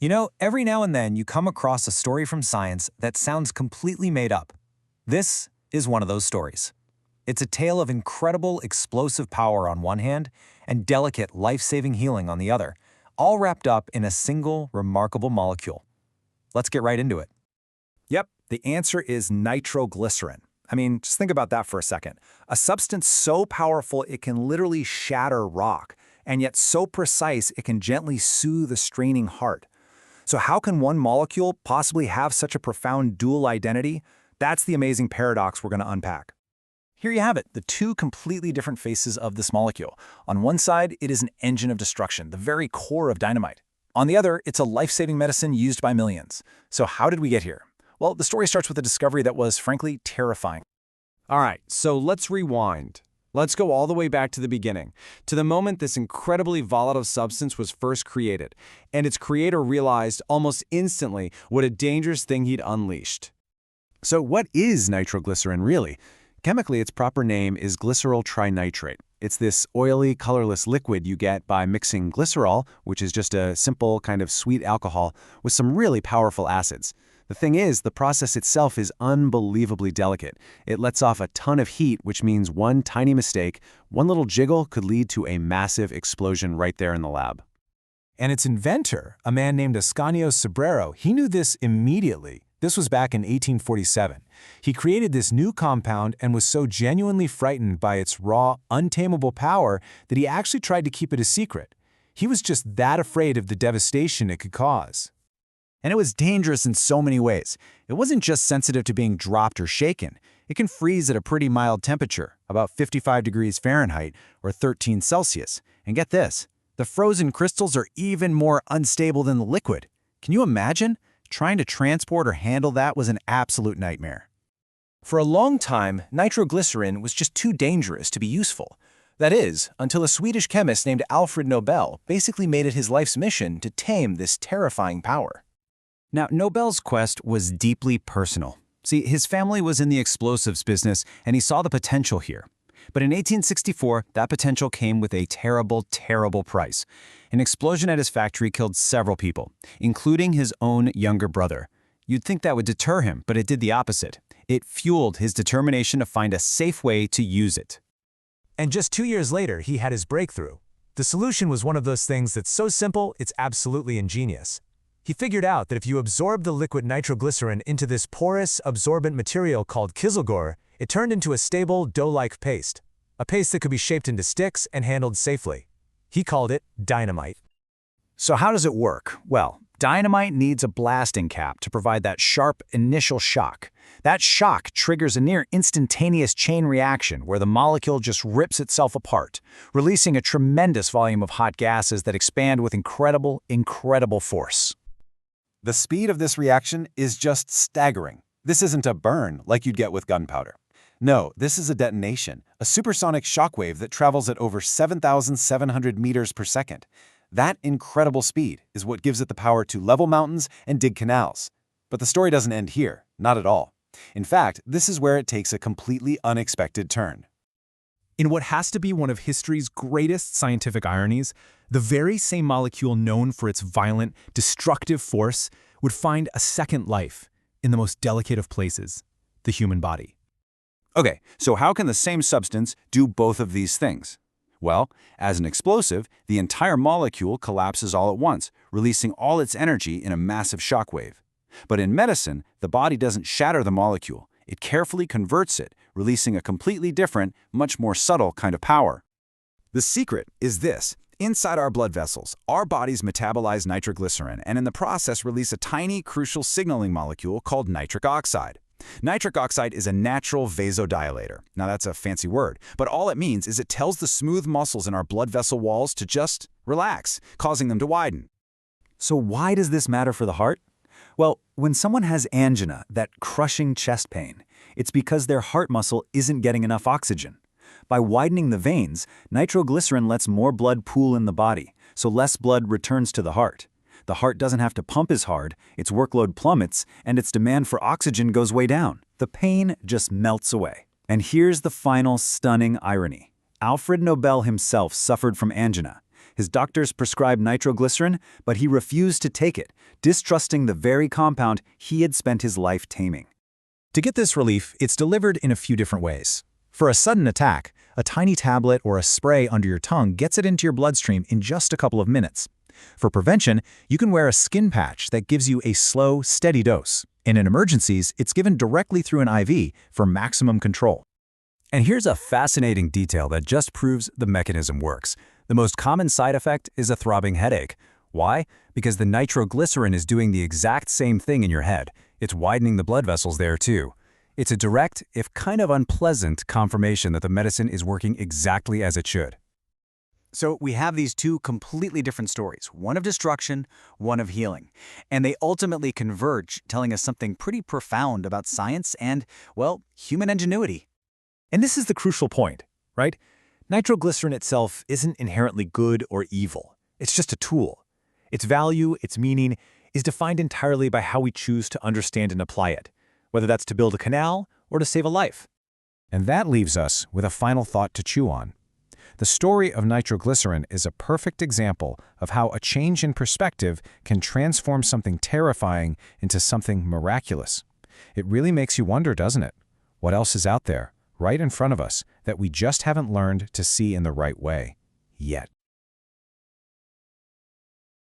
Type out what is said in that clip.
You know, every now and then you come across a story from science that sounds completely made up. This is one of those stories. It's a tale of incredible explosive power on one hand and delicate life-saving healing on the other, all wrapped up in a single remarkable molecule. Let's get right into it. Yep, the answer is nitroglycerin. I mean, just think about that for a second. A substance so powerful it can literally shatter rock, and yet so precise it can gently soothe a straining heart. So how can one molecule possibly have such a profound dual identity? That's the amazing paradox we're going to unpack. Here you have it, the two completely different faces of this molecule. On one side, it is an engine of destruction, the very core of dynamite. On the other, it's a life-saving medicine used by millions. So how did we get here? Well, the story starts with a discovery that was, frankly, terrifying. All right, so let's rewind. Let's go all the way back to the beginning, to the moment this incredibly volatile substance was first created, and its creator realized almost instantly what a dangerous thing he'd unleashed. So what is nitroglycerin really? Chemically, its proper name is glycerol trinitrate. It's this oily, colorless liquid you get by mixing glycerol, which is just a simple kind of sweet alcohol, with some really powerful acids. The thing is, the process itself is unbelievably delicate. It lets off a ton of heat, which means one tiny mistake, one little jiggle could lead to a massive explosion right there in the lab. And its inventor, a man named Ascanio Sobrero, he knew this immediately. This was back in 1847. He created this new compound and was so genuinely frightened by its raw, untamable power that he actually tried to keep it a secret. He was just that afraid of the devastation it could cause. And it was dangerous in so many ways. It wasn't just sensitive to being dropped or shaken. It can freeze at a pretty mild temperature, about 55 degrees Fahrenheit or 13 Celsius. And get this, the frozen crystals are even more unstable than the liquid. Can you imagine? Trying to transport or handle that was an absolute nightmare. For a long time, nitroglycerin was just too dangerous to be useful. That is, until a Swedish chemist named Alfred Nobel basically made it his life's mission to tame this terrifying power. Now, Nobel's quest was deeply personal. See, his family was in the explosives business, and he saw the potential here. But in 1864, that potential came with a terrible, terrible price. An explosion at his factory killed several people, including his own younger brother. You'd think that would deter him, but it did the opposite. It fueled his determination to find a safe way to use it. And just 2 years later, he had his breakthrough. The solution was one of those things that's so simple, it's absolutely ingenious. He figured out that if you absorb the liquid nitroglycerin into this porous, absorbent material called Kieselguhr, it turned into a stable, dough-like paste. A paste that could be shaped into sticks and handled safely. He called it dynamite. So how does it work? Well, dynamite needs a blasting cap to provide that sharp initial shock. That shock triggers a near instantaneous chain reaction where the molecule just rips itself apart, releasing a tremendous volume of hot gases that expand with incredible, incredible force. The speed of this reaction is just staggering. This isn't a burn like you'd get with gunpowder. No, this is a detonation, a supersonic shockwave that travels at over 7,700 meters per second. That incredible speed is what gives it the power to level mountains and dig canals. But the story doesn't end here, not at all. In fact, this is where it takes a completely unexpected turn. In what has to be one of history's greatest scientific ironies, the very same molecule known for its violent, destructive force would find a second life in the most delicate of places, the human body. Okay, so how can the same substance do both of these things? Well, as an explosive, the entire molecule collapses all at once, releasing all its energy in a massive shockwave. But in medicine, the body doesn't shatter the molecule. It carefully converts it, releasing a completely different, much more subtle kind of power. The secret is this. Inside our blood vessels, our bodies metabolize nitroglycerin and in the process release a tiny, crucial signaling molecule called nitric oxide. Nitric oxide is a natural vasodilator. Now that's a fancy word, but all it means is it tells the smooth muscles in our blood vessel walls to just relax, causing them to widen. So why does this matter for the heart? Well, when someone has angina, that crushing chest pain, it's because their heart muscle isn't getting enough oxygen. By widening the veins, nitroglycerin lets more blood pool in the body, so less blood returns to the heart. The heart doesn't have to pump as hard, its workload plummets, and its demand for oxygen goes way down. The pain just melts away. And here's the final stunning irony. Alfred Nobel himself suffered from angina. His doctors prescribed nitroglycerin, but he refused to take it, distrusting the very compound he had spent his life taming. To get this relief, it's delivered in a few different ways. For a sudden attack, a tiny tablet or a spray under your tongue gets it into your bloodstream in just a couple of minutes. For prevention, you can wear a skin patch that gives you a slow, steady dose. And in emergencies, it's given directly through an IV for maximum control. And here's a fascinating detail that just proves the mechanism works. The most common side effect is a throbbing headache. Why? Because the nitroglycerin is doing the exact same thing in your head. It's widening the blood vessels there too. It's a direct, if kind of unpleasant, confirmation that the medicine is working exactly as it should. So we have these two completely different stories, one of destruction, one of healing. And they ultimately converge, telling us something pretty profound about science and, well, human ingenuity. And this is the crucial point, right? Nitroglycerin itself isn't inherently good or evil. It's just a tool. Its value, its meaning, is defined entirely by how we choose to understand and apply it, whether that's to build a canal or to save a life. And that leaves us with a final thought to chew on. The story of nitroglycerin is a perfect example of how a change in perspective can transform something terrifying into something miraculous. It really makes you wonder, doesn't it? What else is out there, right in front of us, that we just haven't learned to see in the right way yet?